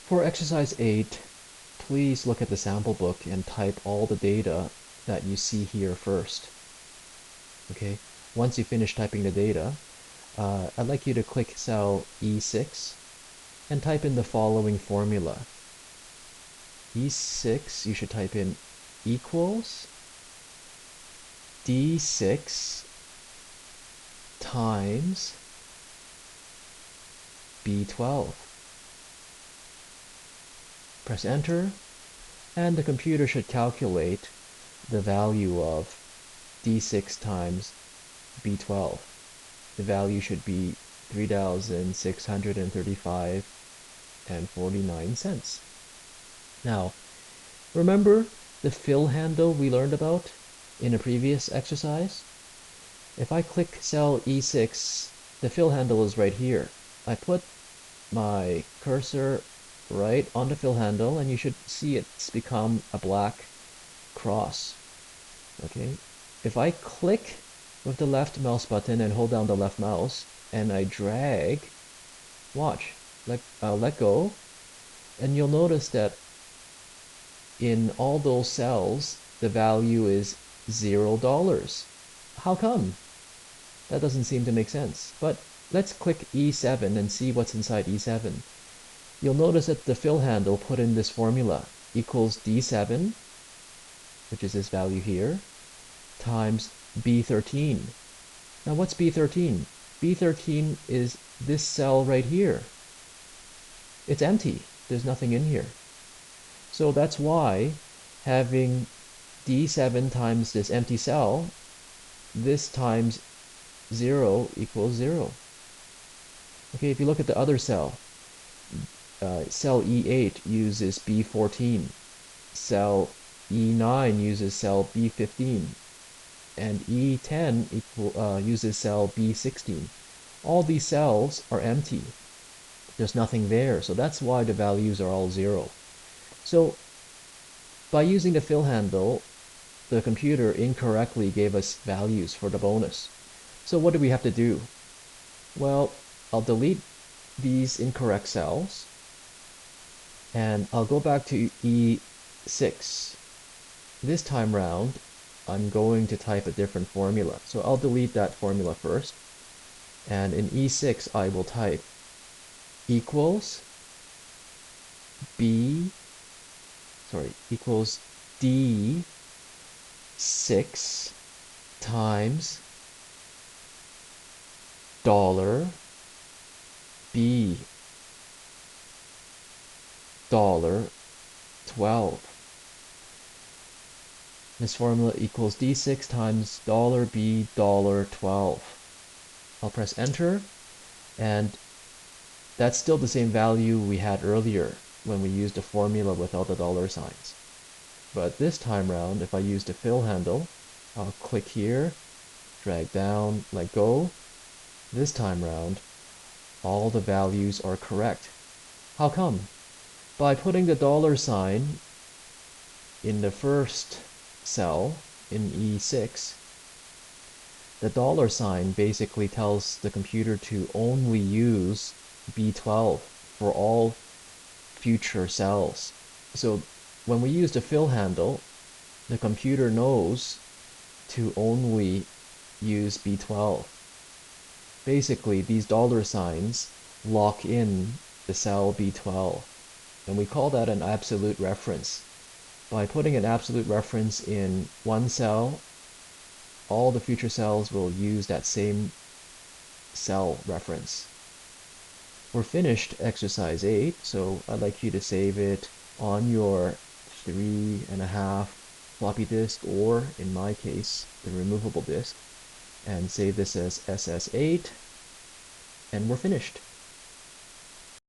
For exercise 8, please look at the sample book and type all the data that you see here first. Okay, once you finish typing the data, I'd like you to click cell E6 and type in the following formula. E6, you should type in equals D6 times B12. Press enter, and the computer should calculate the value of D6 times B12. The value should be 3,635 and 49 cents. Now, remember the fill handle we learned about in a previous exercise? If I click cell E6, the fill handle is right here. I put my cursor right on the fill handle and you should see it's become a black cross. Okay, if I click with the left mouse button and hold down the left mouse and I drag, watch, let go, and you'll notice that in all those cells the value is $0. How come? That doesn't seem to make sense. But let's click E7 and see what's inside E7. You'll notice that the fill handle put in this formula equals D7, which is this value here, times B13. Now what's B13? B13 is this cell right here. It's empty. There's nothing in here. So that's why having D7 times this empty cell, this times 0 equals 0. Okay, if you look at the other cell, cell E8 uses B14, cell E9 uses cell B15, and E10 uses cell B16. All these cells are empty. There's nothing there, so that's why the values are all 0. So by using the fill handle, the computer incorrectly gave us values for the bonus. So what do we have to do? Well, I'll delete these incorrect cells and I'll go back to E6. This time round, I'm going to type a different formula. So I'll delete that formula first. And in E6, I will type equals equals D6 times $B $12. This formula equals D6 times $B $12. I'll press enter, and that's still the same value we had earlier when we used a formula without the dollar signs. But this time round, if I use the fill handle, I'll click here, drag down, let go. This time round, all the values are correct. How come? By putting the dollar sign in the first cell in E6, the dollar sign basically tells the computer to only use B12 for all future cells. So when we use the fill handle, the computer knows to only use B12. Basically, these dollar signs lock in the cell B12, and we call that an absolute reference. By putting an absolute reference in one cell, all the future cells will use that same cell reference. We're finished exercise 8, so I'd like you to save it on your 3.5 floppy disk, or in my case, the removable disk, and save this as SS8, and we're finished.